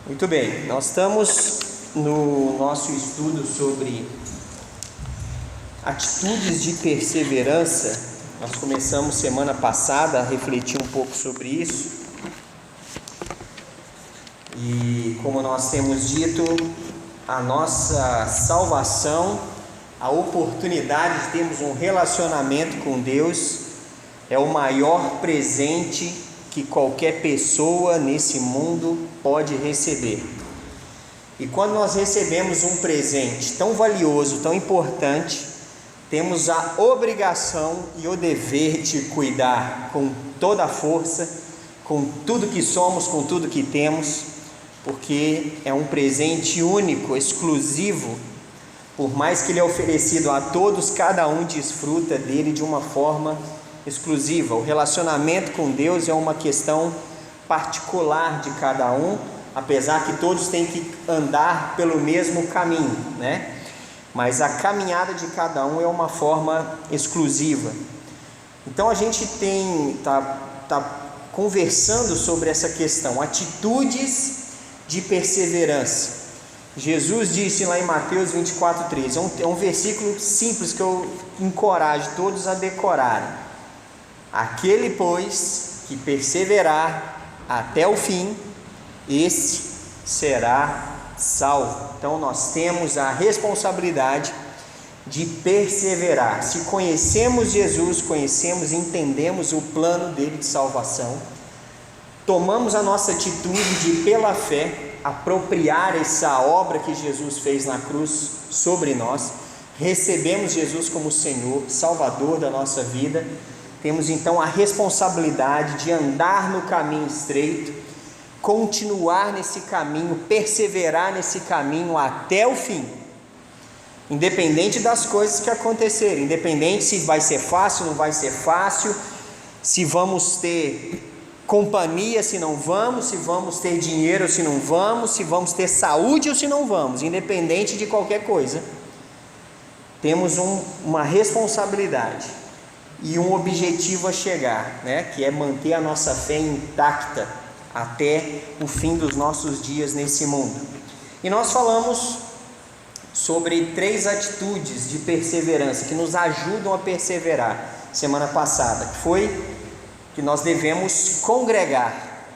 Muito bem, nós estamos no nosso estudo sobre atitudes de perseverança. Nós começamos semana passada a refletir um pouco sobre isso. E como nós temos dito, a nossa salvação, a oportunidade de termos um relacionamento com Deus é o maior presente que qualquer pessoa nesse mundo pode receber. E quando nós recebemos um presente tão valioso, tão importante, temos a obrigação e o dever de cuidar com toda a força, com tudo que somos, com tudo que temos, porque é um presente único, exclusivo. Por mais que ele é oferecido a todos, cada um desfruta dele de uma forma exclusiva. O relacionamento com Deus é uma questão particular de cada um, apesar que todos têm que andar pelo mesmo caminho, né? Mas a caminhada de cada um é uma forma exclusiva. Então a gente tá conversando sobre essa questão, atitudes de perseverança. Jesus disse lá em Mateus 24:13, é um versículo simples que eu encorajo todos a decorarem: aquele, pois, que perseverar até o fim, esse será salvo. Então nós temos a responsabilidade de perseverar. Se conhecemos Jesus, conhecemos e entendemos o plano dele de salvação, tomamos a nossa atitude de, pela fé, apropriar essa obra que Jesus fez na cruz sobre nós, recebemos Jesus como Senhor, Salvador da nossa vida, temos então a responsabilidade de andar no caminho estreito, continuar nesse caminho, perseverar nesse caminho até o fim, independente das coisas que acontecerem, independente se vai ser fácil, não vai ser fácil, se vamos ter companhia, se não vamos, se vamos ter dinheiro, se não vamos, se vamos ter saúde ou se não vamos, independente de qualquer coisa, temos uma responsabilidade e um objetivo a chegar, né? Que é manter a nossa fé intacta até o fim dos nossos dias nesse mundo. E nós falamos sobre 3 atitudes de perseverança que nos ajudam a perseverar semana passada, que foi que nós devemos congregar.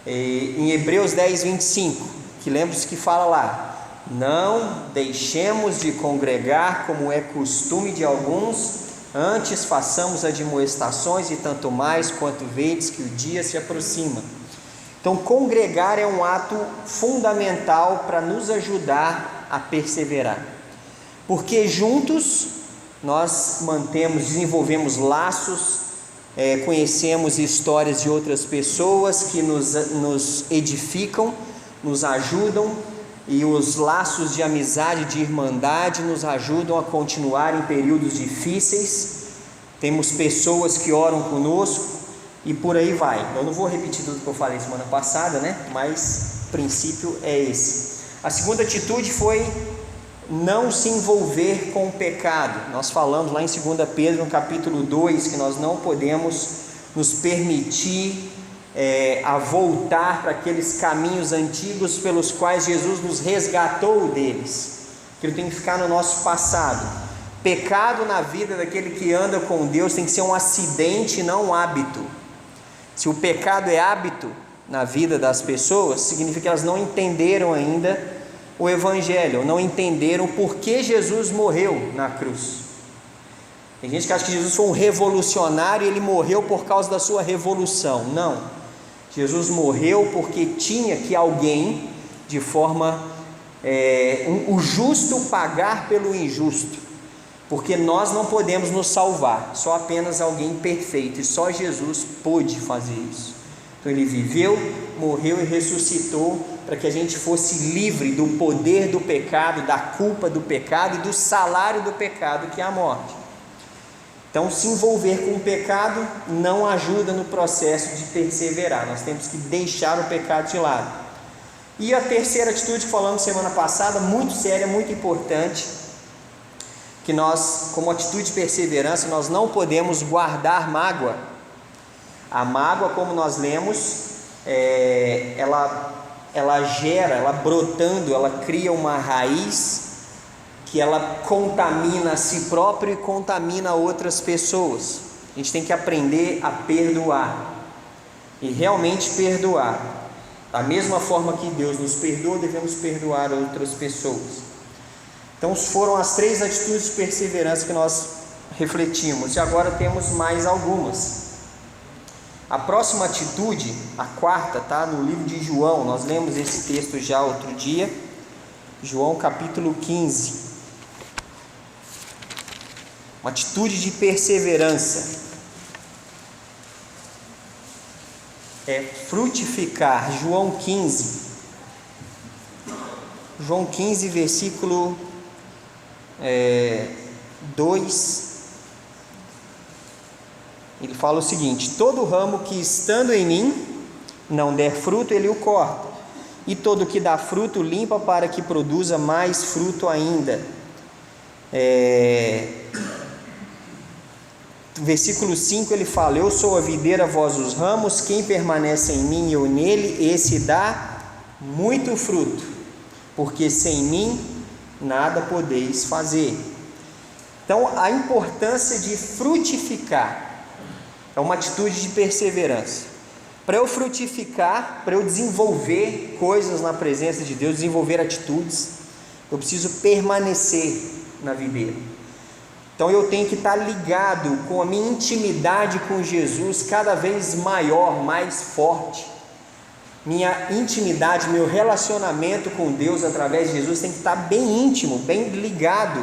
Em Hebreus 10:25, que lembra-se que fala lá: não deixemos de congregar como é costume de alguns, antes façamos admoestações, e tanto mais quanto vedes que o dia se aproxima. Então congregar é um ato fundamental para nos ajudar a perseverar, porque juntos nós desenvolvemos laços, conhecemos histórias de outras pessoas que nos edificam, nos ajudam, e os laços de amizade, de irmandade nos ajudam a continuar em períodos difíceis. Temos pessoas que oram conosco e por aí vai. Eu não vou repetir tudo que eu falei semana passada, né? Mas o princípio é esse. A segunda atitude foi não se envolver com o pecado. Nós falamos lá em 2 Pedro, no capítulo 2, que nós não podemos nos permitir a voltar para aqueles caminhos antigos pelos quais Jesus nos resgatou deles, que ele tem que ficar no nosso passado. Pecado na vida daquele que anda com Deus tem que ser um acidente, não um hábito. Se o pecado é hábito na vida das pessoas, significa que elas não entenderam ainda o Evangelho, não entenderam por que Jesus morreu na cruz. Tem gente que acha que Jesus foi um revolucionário e ele morreu por causa da sua revolução. Não, Jesus morreu porque tinha que alguém, de forma o justo pagar pelo injusto, porque nós não podemos nos salvar, só apenas alguém perfeito, e só Jesus pôde fazer isso. Então ele viveu, morreu e ressuscitou para que a gente fosse livre do poder do pecado, da culpa do pecado e do salário do pecado, que é a morte. Então se envolver com o pecado não ajuda no processo de perseverar, nós temos que deixar o pecado de lado. E a terceira atitude que falamos semana passada, muito séria, muito importante, que nós, como atitude de perseverança, nós não podemos guardar mágoa. A mágoa, como nós lemos, ela ela gera, ela brotando, ela cria uma raiz que ela contamina a si própria e contamina outras pessoas. A gente tem que aprender a perdoar, e realmente perdoar. Da mesma forma que Deus nos perdoa, devemos perdoar outras pessoas. Então foram as 3 atitudes de perseverança que nós refletimos, e agora temos mais algumas. A próxima atitude, a quarta, está no livro de João. Nós lemos esse texto já outro dia, João capítulo 15. Uma atitude de perseverança é frutificar. João 15, versículo 2, ele fala o seguinte: todo ramo que estando em mim não der fruto, ele o corta, e todo que dá fruto limpa, para que produza mais fruto ainda. Versículo 5 ele fala: eu sou a videira, vós os ramos, quem permanece em mim e eu nele, esse dá muito fruto, porque sem mim nada podeis fazer. Então a importância de frutificar é uma atitude de perseverança. Para eu frutificar, para eu desenvolver coisas na presença de Deus, desenvolver atitudes, eu preciso permanecer na videira. Então eu tenho que estar ligado com a minha intimidade com Jesus cada vez maior, mais forte. Minha intimidade, meu relacionamento com Deus através de Jesus tem que estar bem íntimo, bem ligado.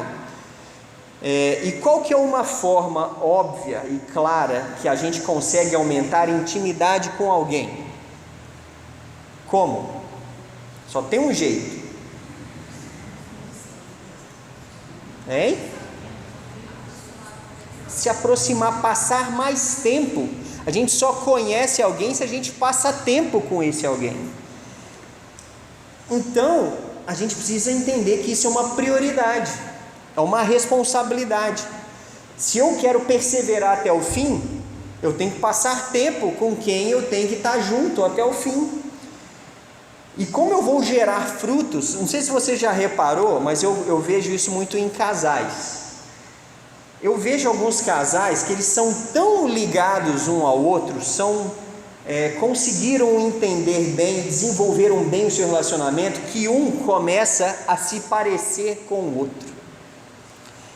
E qual que é uma forma óbvia e clara que a gente consegue aumentar a intimidade com alguém? Como? Só tem um jeito. Hein? Se aproximar, passar mais tempo. A gente só conhece alguém se a gente passa tempo com esse alguém. Então, a gente precisa entender que isso é uma prioridade, é uma responsabilidade. Se eu quero perseverar até o fim, eu tenho que passar tempo com quem eu tenho que estar junto até o fim. E como eu vou gerar frutos, não sei se você já reparou, mas eu vejo isso muito em casais. Eu vejo alguns casais que eles são tão ligados um ao outro, conseguiram entender bem, desenvolveram bem o seu relacionamento, que um começa a se parecer com o outro.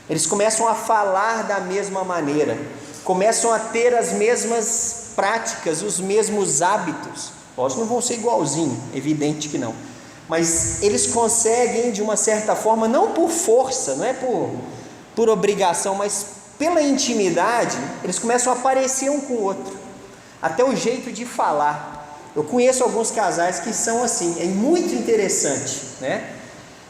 Eles começam a falar da mesma maneira, começam a ter as mesmas práticas, os mesmos hábitos. Lógico, não vão ser igualzinho, evidente que não, mas eles conseguem de uma certa forma, não por força, não é por obrigação, mas pela intimidade, eles começam a parecer um com o outro, até o jeito de falar. Eu conheço alguns casais que são assim, é muito interessante, né?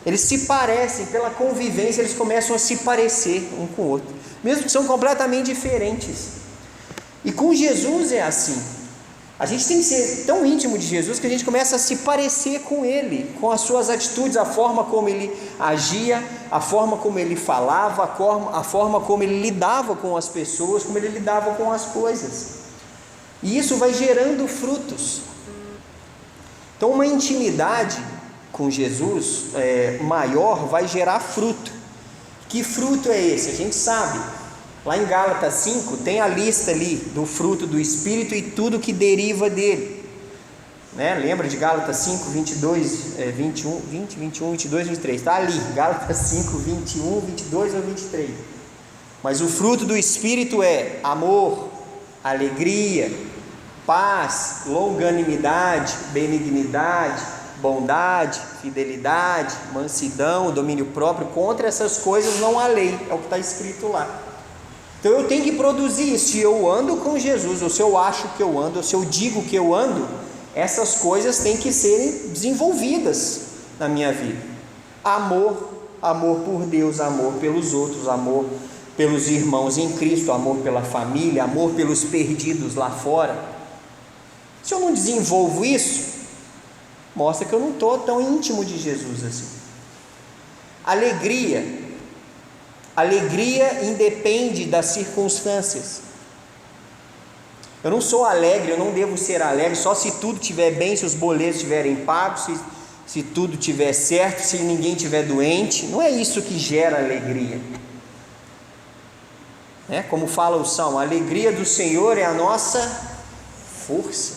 Eles se parecem, pela convivência, eles começam a se parecer um com o outro, mesmo que são completamente diferentes. E com Jesus é assim. A gente tem que ser tão íntimo de Jesus que a gente começa a se parecer com Ele, com as suas atitudes, a forma como Ele agia, a forma como Ele falava, a forma como Ele lidava com as pessoas, como Ele lidava com as coisas. E isso vai gerando frutos. Então uma intimidade com Jesus maior vai gerar fruto. Que fruto é esse? A gente sabe. Lá em Gálatas 5 tem a lista ali do fruto do Espírito e tudo que deriva dele, né? Lembra de Gálatas 5, 22, 21, 22, 23, está ali, Gálatas 5, 21, 22 ou 23. Mas o fruto do Espírito é amor, alegria, paz, longanimidade, benignidade, bondade, fidelidade, mansidão, domínio próprio. Contra essas coisas não há lei, é o que está escrito lá. Então eu tenho que produzir isso. Se eu ando com Jesus, ou se eu acho que eu ando, ou se eu digo que eu ando, essas coisas têm que serem desenvolvidas na minha vida. Amor por Deus, amor pelos outros, amor pelos irmãos em Cristo, amor pela família, amor pelos perdidos lá fora. Se eu não desenvolvo isso, mostra que eu não estou tão íntimo de Jesus assim. Alegria independe das circunstâncias. Eu não sou alegre, eu não devo ser alegre só se tudo estiver bem, se os boletos estiverem pagos, se tudo estiver certo, se ninguém estiver doente. Não é isso que gera alegria. Como fala o Salmo, a alegria do Senhor é a nossa força.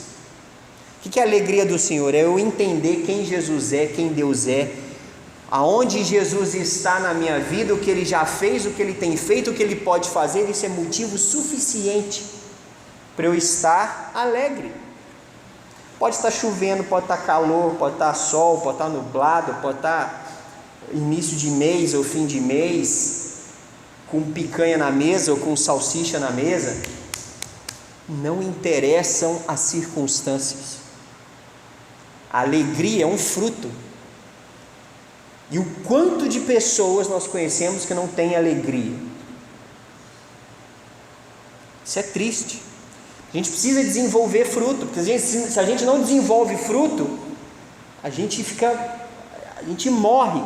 O que é a alegria do Senhor? É eu entender quem Jesus é, quem Deus é, aonde Jesus está na minha vida, o que Ele já fez, o que Ele tem feito, o que Ele pode fazer. Isso é motivo suficiente para eu estar alegre. Pode estar chovendo, pode estar calor, pode estar sol, pode estar nublado, pode estar início de mês ou fim de mês, com picanha na mesa ou com salsicha na mesa. Não interessam as circunstâncias. A alegria é um fruto. E o quanto de pessoas nós conhecemos que não têm alegria? Isso é triste. A gente precisa desenvolver fruto, porque se a gente não desenvolve fruto, a gente morre.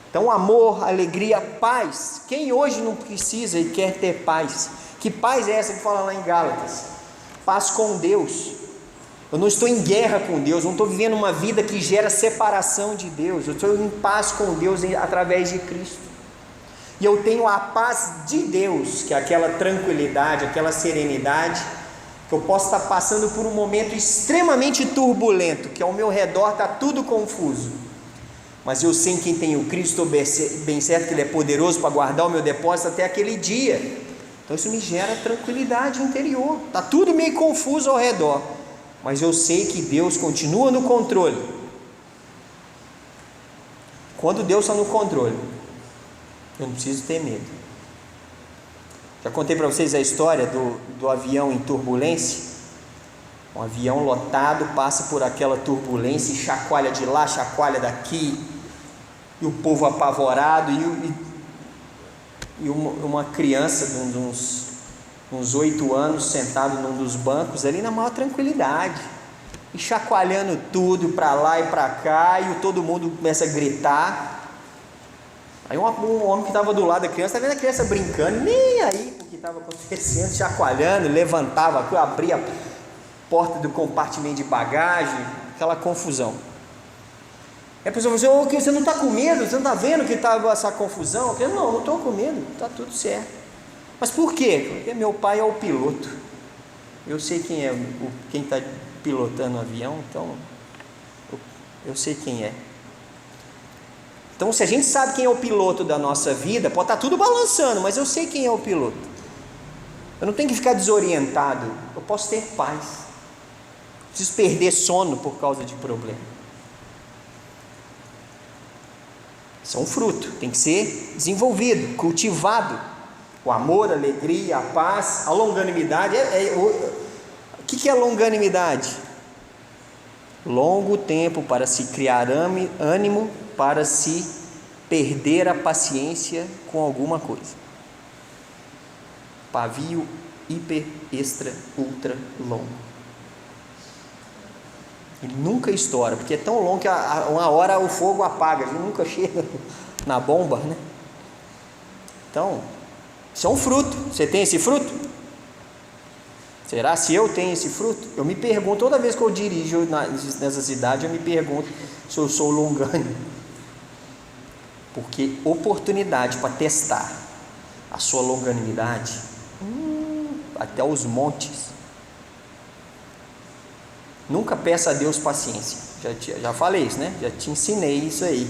Então, amor, alegria, paz. Quem hoje não precisa e quer ter paz? Que paz é essa que fala lá em Gálatas? Paz com Deus. Eu não estou em guerra com Deus, não estou vivendo uma vida que gera separação de Deus. Eu estou em paz com Deus através de Cristo. E eu tenho a paz de Deus, que é aquela tranquilidade, aquela serenidade, que eu posso estar passando por um momento extremamente turbulento, que ao meu redor está tudo confuso, mas eu sei em quem tenho Cristo, bem certo que Ele é poderoso para guardar o meu depósito até aquele dia. Então isso me gera tranquilidade interior. Está tudo meio confuso ao redor, mas eu sei que Deus continua no controle. Quando Deus está no controle, eu não preciso ter medo. Já contei para vocês a história do avião em turbulência. Um avião lotado passa por aquela turbulência e chacoalha de lá, chacoalha daqui, e o povo apavorado, e uma criança de uns 8 anos sentado num dos bancos ali na maior tranquilidade, e chacoalhando tudo para lá e para cá, e todo mundo começa a gritar. Aí um homem que estava do lado da criança, estava vendo a criança brincando, nem aí o que estava acontecendo, chacoalhando, levantava, abria a porta do compartimento de bagagem, aquela confusão. Aí a pessoa falou assim: você não está com medo? Você não está vendo que estava essa confusão? Eu falei: não estou com medo, está tudo certo. Mas por quê? Porque meu pai é o piloto, eu sei quem está pilotando o avião, então eu sei quem é. Então, se a gente sabe quem é o piloto da nossa vida, pode estar tudo balançando, mas eu sei quem é o piloto. Eu não tenho que ficar desorientado, eu posso ter paz. Não preciso perder sono por causa de problema. Isso é um fruto, tem que ser desenvolvido, cultivado. O amor, a alegria, a paz, a longanimidade. O que é longanimidade? Longo tempo para se criar ânimo, para se perder a paciência com alguma coisa. Pavio hiper, extra, ultra longo. E nunca estoura, porque é tão longo que uma hora o fogo apaga, ele nunca chega na bomba, né? Então, isso é um fruto. Você tem esse fruto? Será se eu tenho esse fruto? Eu me pergunto, toda vez que eu dirijo nessa cidade, eu me pergunto se eu sou longânimo. Porque oportunidade para testar a sua longanimidade, até os montes. Nunca peça a Deus paciência. Já falei isso, né? Já te ensinei isso aí.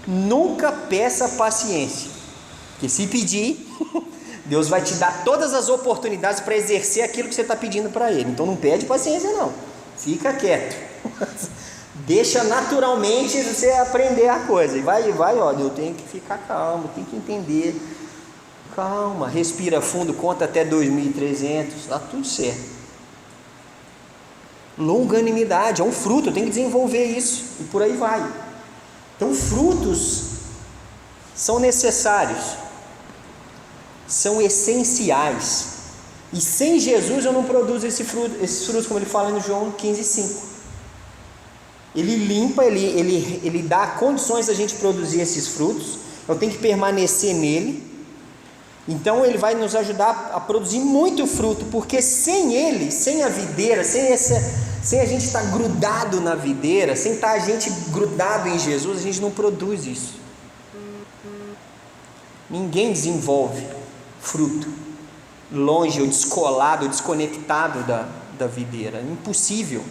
Nunca peça paciência, porque se pedir, Deus vai te dar todas as oportunidades para exercer aquilo que você está pedindo para Ele. Então não pede paciência não, fica quieto. Deixa naturalmente você aprender a coisa. E vai, olha, eu tenho que ficar calmo, tenho que entender. Calma, respira fundo, conta até 2.300, está tudo certo. Longanimidade é um fruto, eu tenho que desenvolver isso, e por aí vai. Então frutos são necessários, são essenciais, e sem Jesus eu não produzo esses frutos, como ele fala no João 15,5. Ele limpa, ele dá condições da gente produzir esses frutos. Eu tenho que permanecer nele, Então ele vai nos ajudar a produzir muito fruto, porque sem ele, sem a videira, sem a gente estar grudado na videira, sem estar a gente grudado em Jesus, a gente não produz isso. Ninguém desenvolve fruto longe ou descolado, ou desconectado da videira, impossível.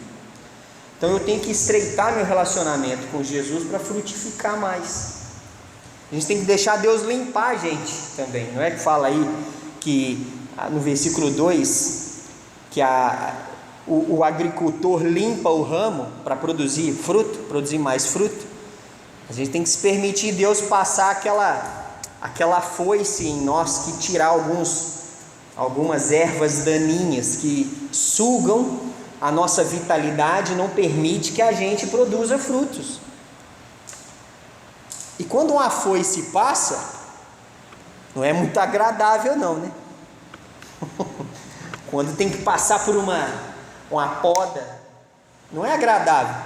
Então eu tenho que estreitar meu relacionamento com Jesus para frutificar mais. A gente tem que deixar Deus limpar a gente também. Não é que fala aí que no versículo 2 que o agricultor limpa o ramo para produzir fruto, produzir mais fruto? A gente tem que se permitir Deus passar aquela foice em nós, que tirar algumas ervas daninhas que sugam a nossa vitalidade e não permite que a gente produza frutos. E quando uma foice passa, não é muito agradável não, né? Quando tem que passar por uma poda, não é agradável.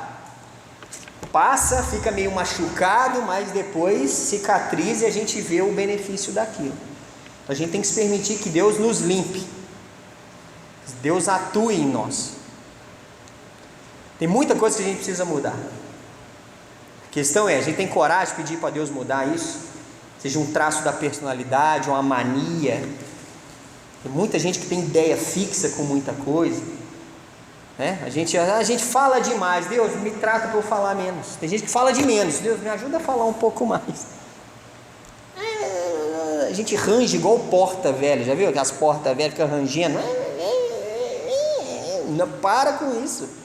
Passa, fica meio machucado, mas depois cicatriza e a gente vê o benefício daquilo. A gente tem que se permitir que Deus nos limpe, Deus atue em nós. Tem muita coisa que a gente precisa mudar. A questão é, a gente tem coragem de pedir para Deus mudar isso? Seja um traço da personalidade, uma mania. Tem muita gente que tem ideia fixa com muita coisa, né? A gente fala demais. Deus, me trata para eu falar menos. Tem gente que fala de menos. Deus, me ajuda a falar um pouco mais. A gente range igual porta velha. Já viu aquelas portas velhas que ficam rangendo? Não, para com isso.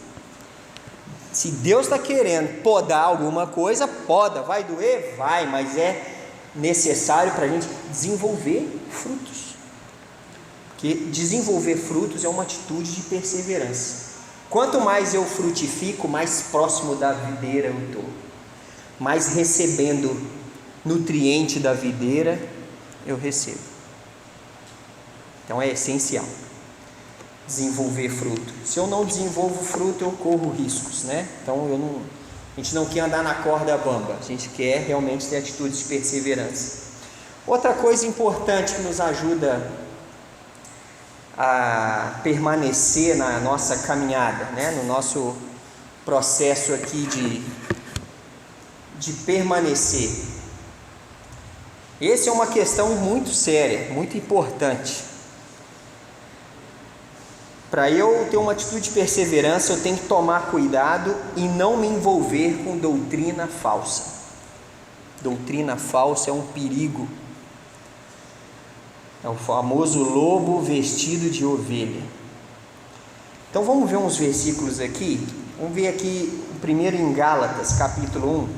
Se Deus está querendo podar alguma coisa, poda. Vai doer? Vai, mas é necessário para a gente desenvolver frutos. Porque desenvolver frutos é uma atitude de perseverança. Quanto mais eu frutifico, mais próximo da videira eu estou, mais recebendo nutriente da videira eu recebo. Então é essencial desenvolver fruto. Se eu não desenvolvo fruto, eu corro riscos, né? Então a gente não quer andar na corda bamba, a gente quer realmente ter atitudes de perseverança. Outra coisa importante que nos ajuda a permanecer na nossa caminhada, né? No nosso processo aqui de permanecer. Essa é uma questão muito séria, muito importante. Para eu ter uma atitude de perseverança, eu tenho que tomar cuidado e não me envolver com doutrina falsa. Doutrina falsa é um perigo. É o famoso lobo vestido de ovelha. Então vamos ver uns versículos aqui. Vamos ver aqui o primeiro em Gálatas, capítulo 1.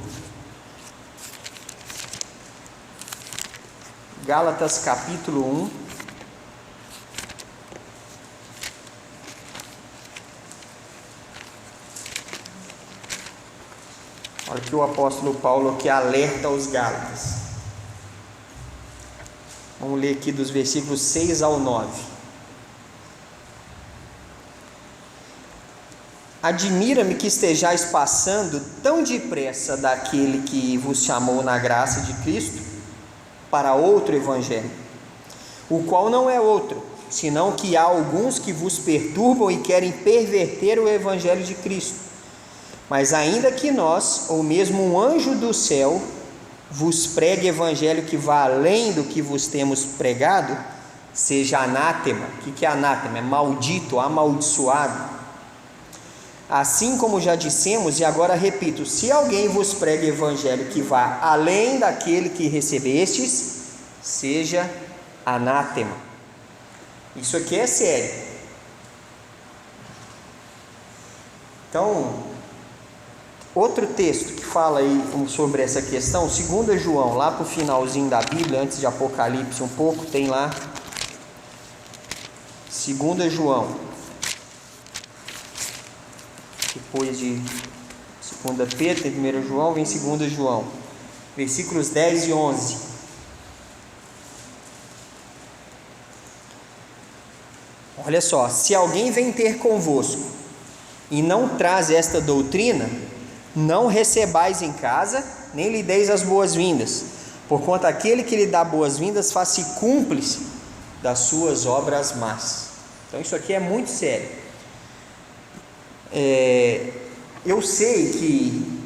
Gálatas, capítulo 1. Olha que o apóstolo Paulo que alerta os Gálatas. Vamos ler aqui dos versículos 6 ao 9. Admira-me que estejais passando tão depressa daquele que vos chamou na graça de Cristo para outro evangelho, o qual não é outro, senão que há alguns que vos perturbam e querem perverter o evangelho de Cristo. Mas ainda que nós, ou mesmo um anjo do céu, vos pregue evangelho que vá além do que vos temos pregado, seja anátema. O que é anátema? É maldito, amaldiçoado. Assim como já dissemos, e agora repito, se alguém vos pregue evangelho que vá além daquele que recebestes, seja anátema. Isso aqui é sério. Então, outro texto que fala aí sobre essa questão, 2 João, lá para o finalzinho da Bíblia, antes de Apocalipse um pouco, tem lá 2 João, depois de 2 Pedro, tem 1 João, vem 2 João, versículos 10 e 11. Olha só, se alguém vem ter convosco e não traz esta doutrina, não recebais em casa, nem lhe deis as boas-vindas, porquanto aquele que lhe dá boas-vindas faz-se cúmplice das suas obras más. Então isso aqui é muito sério. Eu sei que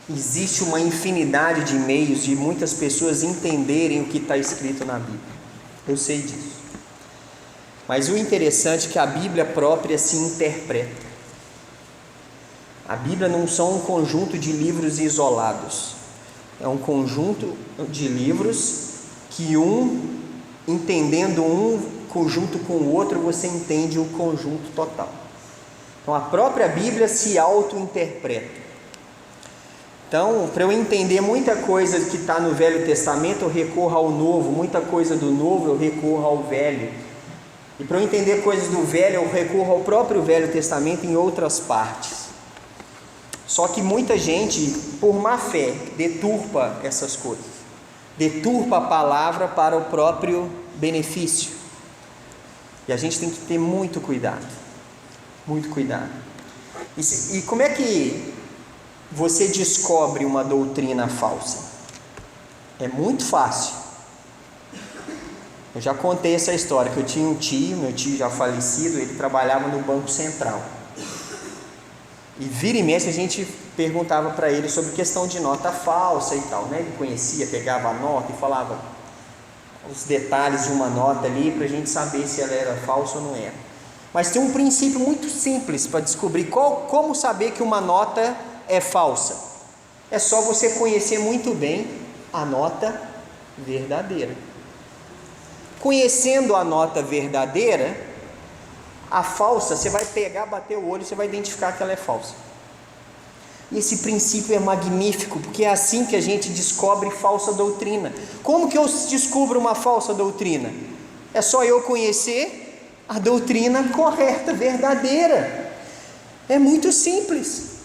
existe uma infinidade de meios de muitas pessoas entenderem o que está escrito na Bíblia. Eu sei disso. Mas o interessante é que a Bíblia própria se interpreta. A Bíblia não são um conjunto de livros isolados. É um conjunto de livros que entendendo um conjunto com o outro, você entende o conjunto total. Então a própria Bíblia se auto-interpreta. Então, para eu entender muita coisa que está no Velho Testamento, eu recorro ao Novo. Muita coisa do Novo, eu recorro ao Velho. E para eu entender coisas do Velho, eu recorro ao próprio Velho Testamento em outras partes. Só que muita gente, por má fé, deturpa essas coisas. Deturpa a palavra para o próprio benefício. E a gente tem que ter muito cuidado. Muito cuidado. E como é que você descobre uma doutrina falsa? É muito fácil. Eu já contei essa história, que eu tinha um tio, meu tio já falecido, ele trabalhava no Banco Central. E vira e mexe a gente perguntava para ele sobre questão de nota falsa e tal, né? Ele conhecia, pegava a nota e falava os detalhes de uma nota ali para a gente saber se ela era falsa ou não era. Mas tem um princípio muito simples para descobrir como saber que uma nota é falsa. É só você conhecer muito bem a nota verdadeira. Conhecendo a nota verdadeira, a falsa, você vai pegar, bater o olho, você vai identificar que ela é falsa. E esse princípio é magnífico, porque é assim que a gente descobre falsa doutrina. Como que eu descubro uma falsa doutrina? É só eu conhecer a doutrina correta, verdadeira. É muito simples.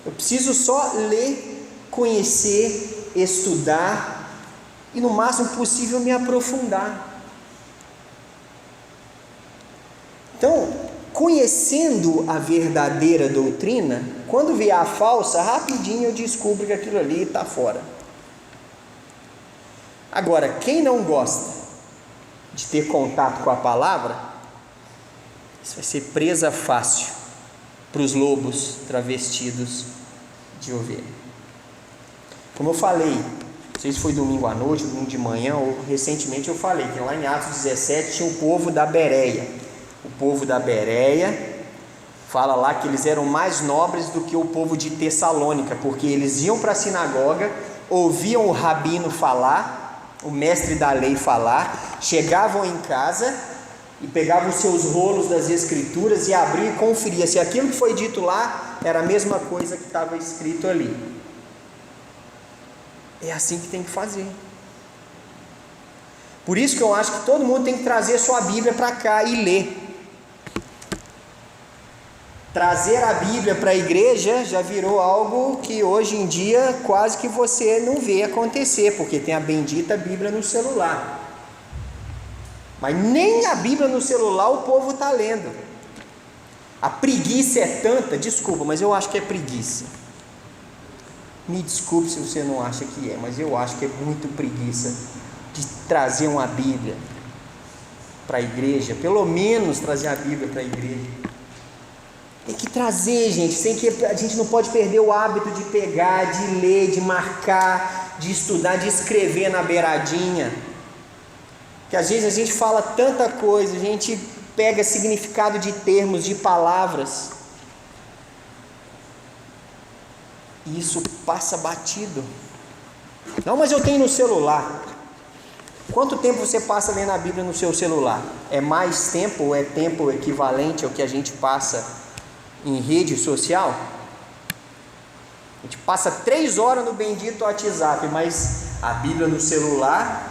Eu preciso só ler, conhecer, estudar e no máximo possível me aprofundar. Então, conhecendo a verdadeira doutrina, quando vier a falsa, rapidinho eu descubro que aquilo ali está fora. Agora, quem não gosta de ter contato com a palavra, isso vai ser presa fácil para os lobos travestidos de ovelha. Como eu falei, não sei se foi domingo à noite, domingo de manhã, ou recentemente eu falei que lá em Atos 17 tinha o povo da Bereia. O povo da Bereia, fala lá que eles eram mais nobres do que o povo de Tessalônica, porque eles iam para a sinagoga, ouviam o rabino falar, o mestre da lei falar, chegavam em casa e pegavam os seus rolos das escrituras e abriam e conferiam se aquilo que foi dito lá era a mesma coisa que estava escrito ali. É assim que tem que fazer. Por isso que eu acho que todo mundo tem que trazer sua Bíblia para cá e ler. Trazer a Bíblia para a igreja já virou algo que hoje em dia quase que você não vê acontecer, porque tem a bendita Bíblia no celular. Mas nem a Bíblia no celular o povo está lendo. A preguiça é tanta, desculpa, mas eu acho que é preguiça. Me desculpe se você não acha que é, mas eu acho que é muito preguiça de trazer uma Bíblia para a igreja, pelo menos trazer a Bíblia para a igreja. Tem que trazer, gente, a gente não pode perder o hábito de pegar, de ler, de marcar, de estudar, de escrever na beiradinha. Que às vezes a gente fala tanta coisa, a gente pega significado de termos, de palavras, e isso passa batido. Não, mas eu tenho no celular. Quanto tempo você passa lendo a Bíblia no seu celular? É mais tempo ou é tempo equivalente ao que a gente passa em rede social? A gente passa 3 horas no bendito WhatsApp, mas a Bíblia no celular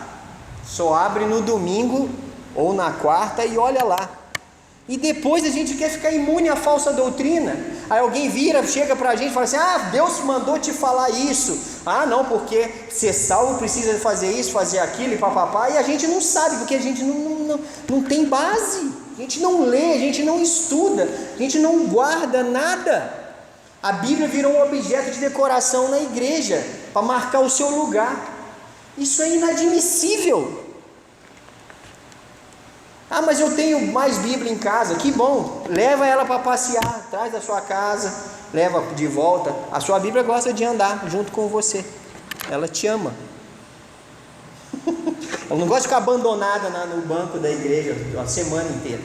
só abre no domingo ou na quarta e olha lá. E depois a gente quer ficar imune à falsa doutrina. Aí alguém chega pra gente e fala assim: Deus mandou te falar isso. Não, porque ser salvo precisa fazer isso, fazer aquilo e papapá. E a gente não sabe, porque a gente não tem base. A gente não lê, a gente não estuda, a gente não guarda nada. A Bíblia virou um objeto de decoração na igreja, para marcar o seu lugar. Isso é inadmissível. Ah, mas eu tenho mais Bíblia em casa. Que bom, leva ela para passear, traz da sua casa, leva de volta. A sua Bíblia gosta de andar junto com você, ela te ama. Ela não gosta de ficar abandonada no banco da igreja a semana inteira.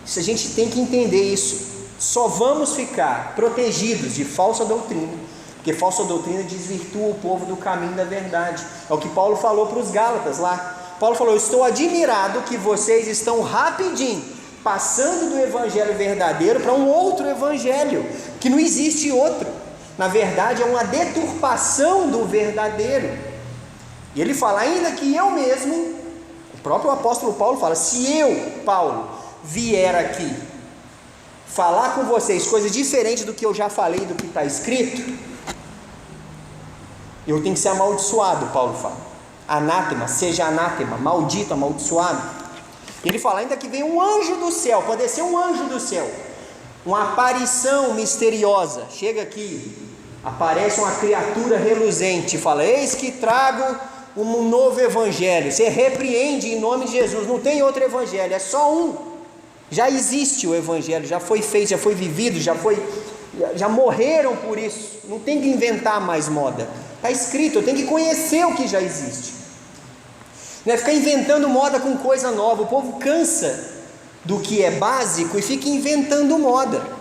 Isso a gente tem que entender isso. Só vamos ficar protegidos de falsa doutrina, porque falsa doutrina desvirtua o povo do caminho da verdade. É o que Paulo falou para os Gálatas lá. Paulo falou: eu estou admirado que vocês estão rapidinho passando do evangelho verdadeiro para um outro evangelho, que não existe outro. Na verdade é uma deturpação do verdadeiro. E ele fala: ainda que eu mesmo, o próprio apóstolo Paulo fala, se eu, Paulo, vier aqui falar com vocês coisas diferentes do que eu já falei, do que está escrito, eu tenho que ser amaldiçoado. Paulo fala: anátema, seja anátema, maldito, amaldiçoado. Ele fala: ainda que venha um anjo do céu, pode ser um anjo do céu, uma aparição misteriosa, chega aqui, aparece uma criatura reluzente e fala: eis que trago um novo evangelho. Você repreende em nome de Jesus, não tem outro evangelho, é só um. Já existe o evangelho, já foi feito, já foi vivido, já morreram por isso. Não tem que inventar mais moda, está escrito. Eu tenho que conhecer o que já existe, não é ficar inventando moda com coisa nova. O povo cansa do que é básico e fica inventando moda.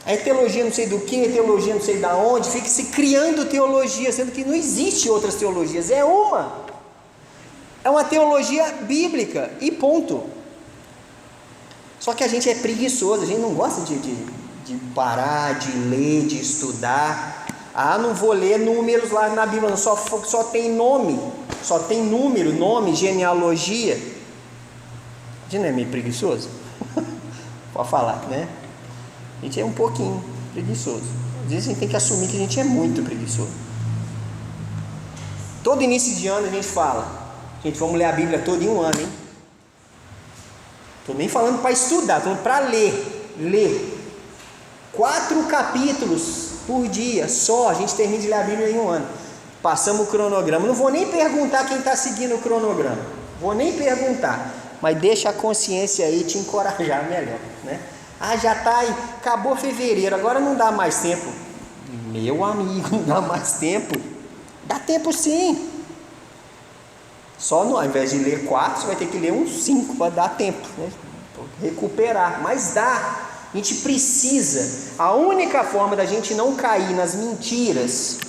É teologia não sei do que, é teologia não sei da onde, fica se criando teologia, sendo que não existe outras teologias, é uma teologia bíblica e ponto. Só que a gente é preguiçoso, a gente não gosta de parar, de ler, de estudar. Ah, não vou ler números lá na Bíblia, não, só tem nome, só tem número, nome, genealogia. A gente não é meio preguiçoso? Pode falar, né? A gente é um pouquinho preguiçoso. Às vezes a gente tem que assumir que a gente é muito preguiçoso. Todo início de ano a gente fala: gente, vamos ler a Bíblia toda em um ano, hein? Estou nem falando para estudar, estou falando para ler 4 capítulos por dia, só a gente termina de ler a Bíblia em um ano. Passamos o cronograma. Não vou nem perguntar quem está seguindo o cronograma, vou nem perguntar, mas deixa a consciência aí te encorajar melhor, né? Ah, já está aí, acabou fevereiro, agora não dá mais tempo. Meu amigo, não dá mais tempo? Dá tempo sim. Só ao invés de ler 4, você vai ter que ler uns 5 para dar tempo, né? Recuperar, mas dá. A gente precisa. A única forma da gente não cair nas mentiras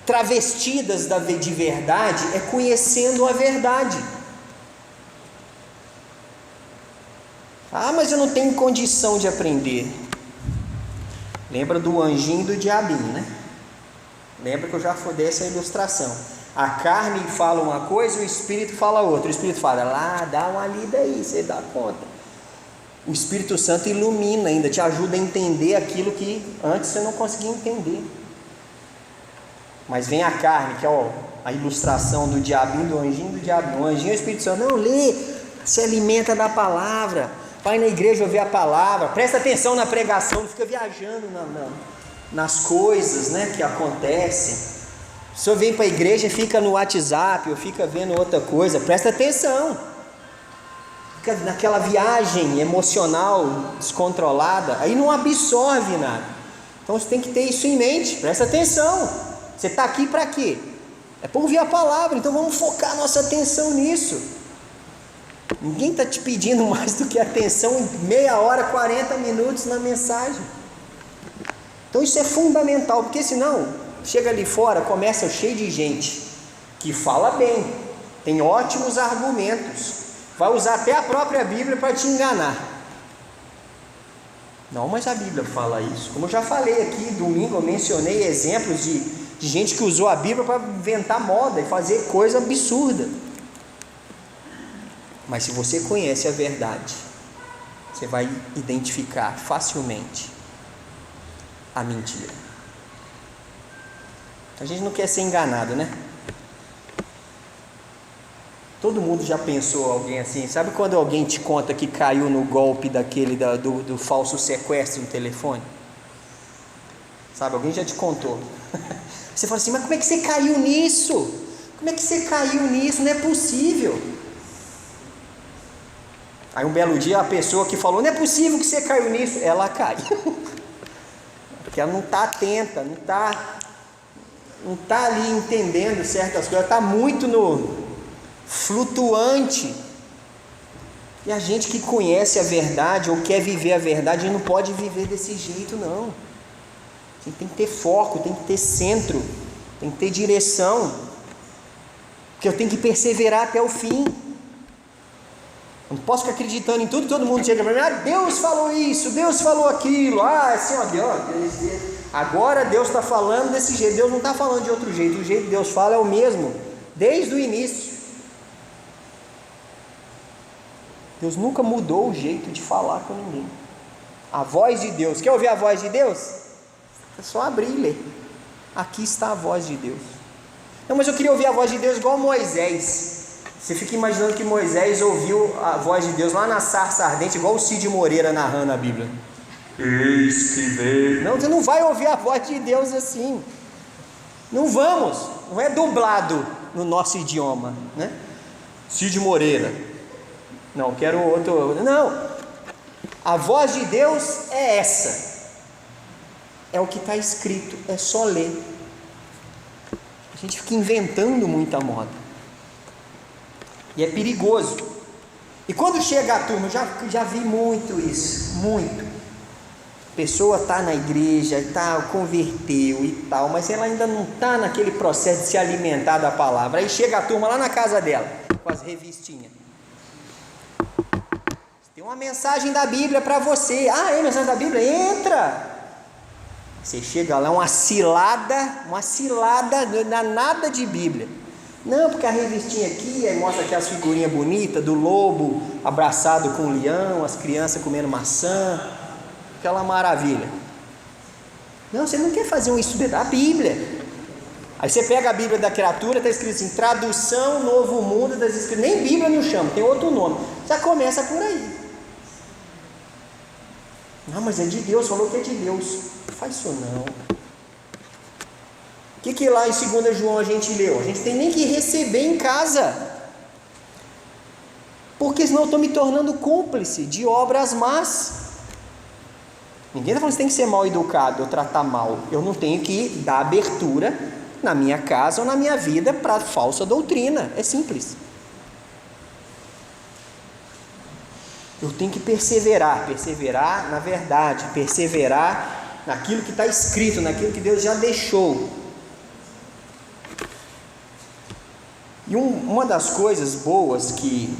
travestidas de verdade é conhecendo a verdade. Ah, mas eu não tenho condição de aprender. Lembra do anjinho e do diabinho, né? Lembra que eu já dei essa ilustração. A carne fala uma coisa, o Espírito fala outra. O Espírito fala: lá, dá uma lida aí, você dá conta. O Espírito Santo ilumina ainda, te ajuda a entender aquilo que antes você não conseguia entender. Mas vem a carne, que é a ilustração do diabinho, do anjinho e do diabinho. O anjinho é o Espírito Santo: não, lê, se alimenta da palavra, vai na igreja ouvir a palavra, presta atenção na pregação, não fica viajando nas coisas, né, que acontecem. O senhor vem para a igreja e fica no WhatsApp ou fica vendo outra coisa, presta atenção, fica naquela viagem emocional descontrolada, aí não absorve nada. Então você tem que ter isso em mente, presta atenção. Você está aqui para quê? É para ouvir a palavra, então vamos focar nossa atenção nisso. Ninguém está te pedindo mais do que atenção em meia hora, 40 minutos na mensagem. Então isso é fundamental, porque senão chega ali fora, começa cheio de gente que fala bem, tem ótimos argumentos, vai usar até a própria Bíblia para te enganar. Não, mas a Bíblia fala isso. Como eu já falei aqui, domingo eu mencionei exemplos de gente que usou a Bíblia para inventar moda e fazer coisa absurda. Mas se você conhece a verdade, você vai identificar facilmente a mentira. A gente não quer ser enganado, né? Todo mundo já pensou alguém assim. Sabe quando alguém te conta que caiu no golpe daquele do falso sequestro no telefone? Sabe, alguém já te contou. Você fala assim, mas como é que você caiu nisso? Como é que você caiu nisso? Não é possível. Aí um belo dia a pessoa que falou, não é possível que você caiu nisso, ela cai. Porque ela não está atenta, não está ali entendendo certas coisas, está muito no flutuante. E a gente que conhece a verdade ou quer viver a verdade, não pode viver desse jeito, não. A gente tem que ter foco, tem que ter centro, tem que ter direção, porque eu tenho que perseverar até o fim. Eu não posso ficar acreditando em tudo que todo mundo chega para mim, Deus falou isso, Deus falou aquilo, assim, agora Deus está falando desse jeito. Deus não está falando de outro jeito, o jeito que Deus fala é o mesmo, desde o início. Deus nunca mudou o jeito de falar com ninguém. A voz de Deus, quer ouvir a voz de Deus? É só abrir e ler. Aqui está a voz de Deus. Não, mas eu queria ouvir a voz de Deus igual Moisés. Você fica imaginando que Moisés ouviu a voz de Deus lá na sarça ardente, igual o Cid Moreira narrando a Bíblia. Eis que veio. Não, você não vai ouvir a voz de Deus assim. Não vamos. Não é dublado no nosso idioma, né? Cid Moreira. Não, quero outro. Não. A voz de Deus é essa. É o que está escrito. É só ler. A gente fica inventando muita moda. E é perigoso. E quando chega a turma, eu já vi muito isso. Muito. A pessoa está na igreja, converteu e tal, mas ela ainda não está naquele processo de se alimentar da palavra. Aí chega a turma lá na casa dela, com as revistinhas. Tem uma mensagem da Bíblia para você. É mensagem da Bíblia? Entra! Você chega lá, uma cilada, não é nada de Bíblia. Não, porque a revistinha aqui mostra aquelas figurinhas bonitas do lobo abraçado com o leão, as crianças comendo maçã, aquela maravilha. Não, você não quer fazer um estudo da Bíblia. Aí você pega a Bíblia da criatura, está escrito assim, Tradução Novo Mundo das Escrituras. Nem Bíblia não chama, tem outro nome. Já começa por aí. Não, mas é de Deus, falou que é de Deus. Não faz isso não. O que lá em 2 João a gente leu? A gente tem nem que receber em casa, porque senão eu estou me tornando cúmplice de obras más. Ninguém está falando que você tem que ser mal educado ou tratar mal. Eu não tenho que dar abertura na minha casa ou na minha vida para falsa doutrina. É simples. Eu tenho que perseverar na verdade, perseverar naquilo que está escrito, naquilo que Deus já deixou. E uma das coisas boas que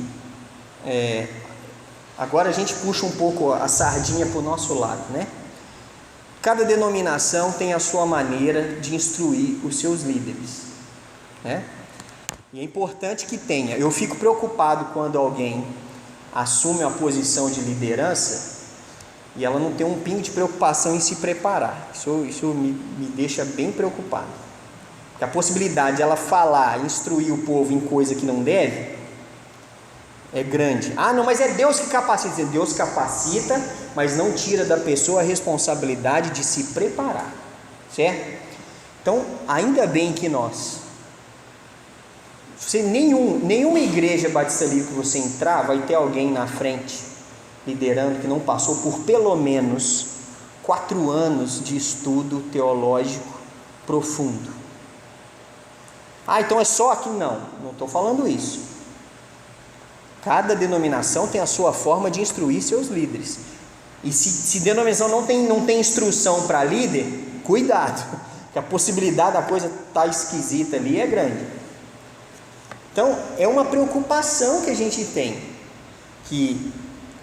agora a gente puxa um pouco a sardinha para o nosso lado, né? Cada denominação tem a sua maneira de instruir os seus líderes, né? E é importante que tenha. Eu fico preocupado quando alguém assume uma posição de liderança e ela não tem um pingo de preocupação em se preparar. Isso me deixa bem preocupado. Porque a possibilidade de ela falar, instruir o povo em coisa que não deve, é grande. Não, mas é Deus que capacita. Deus capacita, mas não tira da pessoa a responsabilidade de se preparar, certo? Então, ainda bem que nenhuma igreja Batista Livre que você entrar, vai ter alguém na frente, liderando, que não passou por pelo menos 4 anos de estudo teológico profundo. Então é só aqui? Não estou falando isso. Cada denominação tem a sua forma de instruir seus líderes. E se denominação não tem instrução para líder, cuidado, que a possibilidade da coisa estar esquisita ali é grande. Então é uma preocupação que a gente tem, que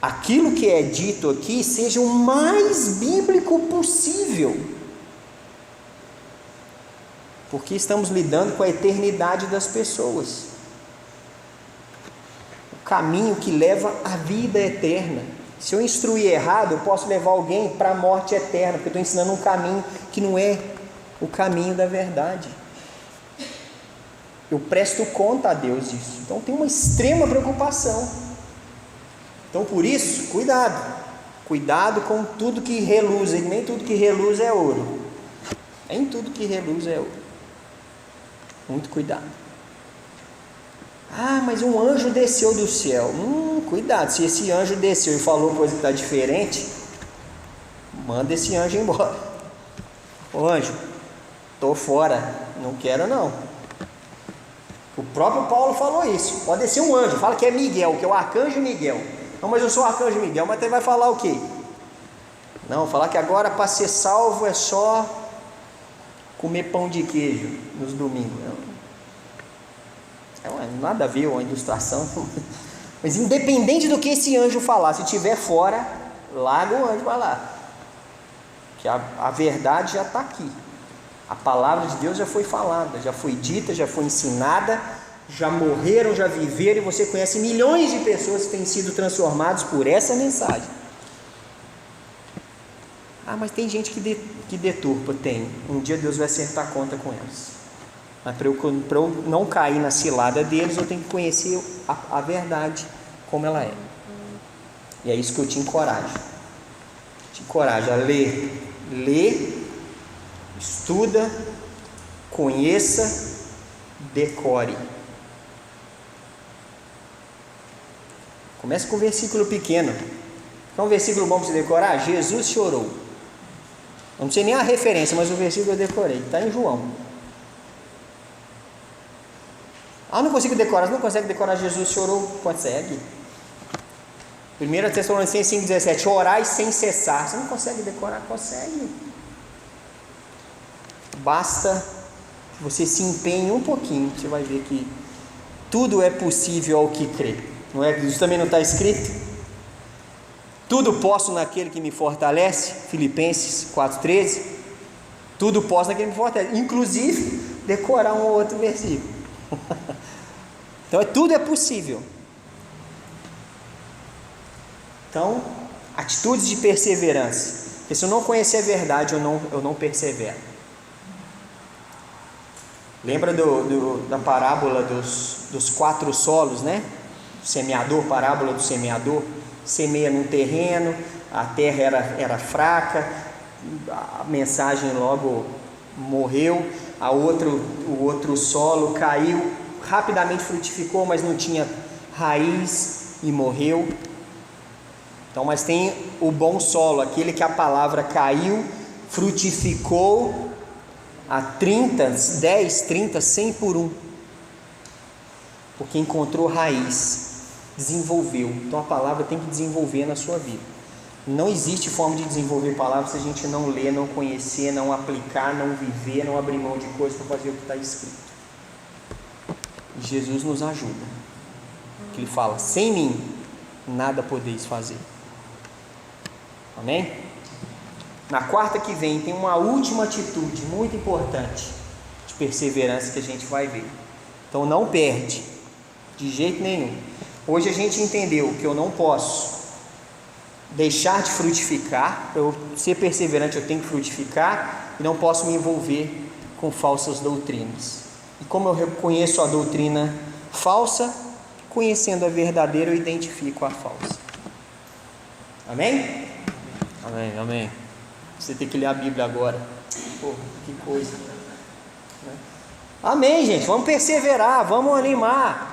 aquilo que é dito aqui seja o mais bíblico possível, porque estamos lidando com a eternidade das pessoas, o caminho que leva à vida eterna. Se eu instruir errado, eu posso levar alguém para a morte eterna, porque eu estou ensinando um caminho que não é o caminho da verdade. Eu presto conta a Deus disso. Então tem uma extrema preocupação. Então por isso, cuidado com tudo que reluz, e nem tudo que reluz é ouro. Em tudo que reluz é ouro. Muito cuidado. Ah, mas um anjo desceu do céu. Cuidado, se esse anjo desceu e falou coisa que está diferente, manda esse anjo embora. Ô anjo, estou fora, não quero não. O próprio Paulo falou isso. Pode descer um anjo, fala que é Miguel, que é o arcanjo Miguel. Não, mas eu sou o arcanjo Miguel, mas ele vai falar o quê? Não, falar que agora para ser salvo é só comer pão de queijo nos domingos. Não, nada a ver uma ilustração. Mas independente do que esse anjo falar, se estiver fora, larga o anjo para lá. Que a verdade já está aqui. A palavra de Deus já foi falada, já foi dita, já foi ensinada, já morreram, já viveram, e você conhece milhões de pessoas que têm sido transformadas por essa mensagem. Ah, mas tem gente que deturpa. Tem. Um dia Deus vai acertar a conta com elas. Mas para eu não cair na cilada deles, eu tenho que conhecer a verdade como ela é. E é isso que eu te encorajo. Te encorajo a ler. Lê, estuda, conheça, decore. Comece com um versículo pequeno. É um versículo bom para você decorar? Jesus chorou. Eu não sei nem a referência, mas o versículo eu decorei. Está em João. Ah, não consigo decorar. Você não consegue decorar Jesus chorou? Consegue. 1 Tessalonicenses 5,17. Orai sem cessar. Você não consegue decorar? Consegue. Basta que você se empenhe um pouquinho. Você vai ver que tudo é possível ao que crê. Não é? Isso também não está escrito? Tudo posso naquele que me fortalece. Filipenses 4,13. Tudo posso naquele que me fortalece. Inclusive, decorar um ou outro versículo. Então, tudo é possível. Então, atitudes de perseverança. Porque se eu não conhecer a verdade, eu não persevero. Lembra da parábola dos 4 solos, né? Semeador, parábola do semeador. Semeia num terreno, a terra era fraca, a mensagem logo morreu. O outro solo caiu, rapidamente frutificou, mas não tinha raiz e morreu. Então, mas tem o bom solo, aquele que a palavra caiu, frutificou a 30, 10, 30, 100 por 1, porque encontrou raiz, desenvolveu. Então a palavra tem que desenvolver na sua vida. Não existe forma de desenvolver palavra se a gente não ler, não conhecer, não aplicar, não viver, não abrir mão de coisas para fazer o que está escrito. E Jesus nos ajuda, que Ele fala: sem mim nada podeis fazer. Amém? Na quarta que vem tem uma última atitude muito importante de perseverança que a gente vai ver. Então não perde de jeito nenhum. Hoje a gente entendeu que eu não posso deixar de frutificar. Para eu ser perseverante eu tenho que frutificar, e não posso me envolver com falsas doutrinas. E como eu reconheço a doutrina falsa, conhecendo a verdadeira eu identifico a falsa. Amém? Amém, amém. Você tem que ler a Bíblia agora. Pô, que coisa. Amém, gente. Vamos perseverar, vamos animar.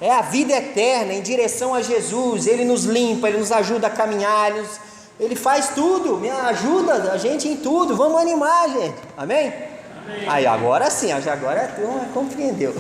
É a vida eterna em direção a Jesus. Ele nos limpa, Ele nos ajuda a caminhar, Ele faz tudo, me ajuda a gente em tudo. Vamos animar, gente. Amém? Amém. Aí, agora sim, agora a turma compreendeu.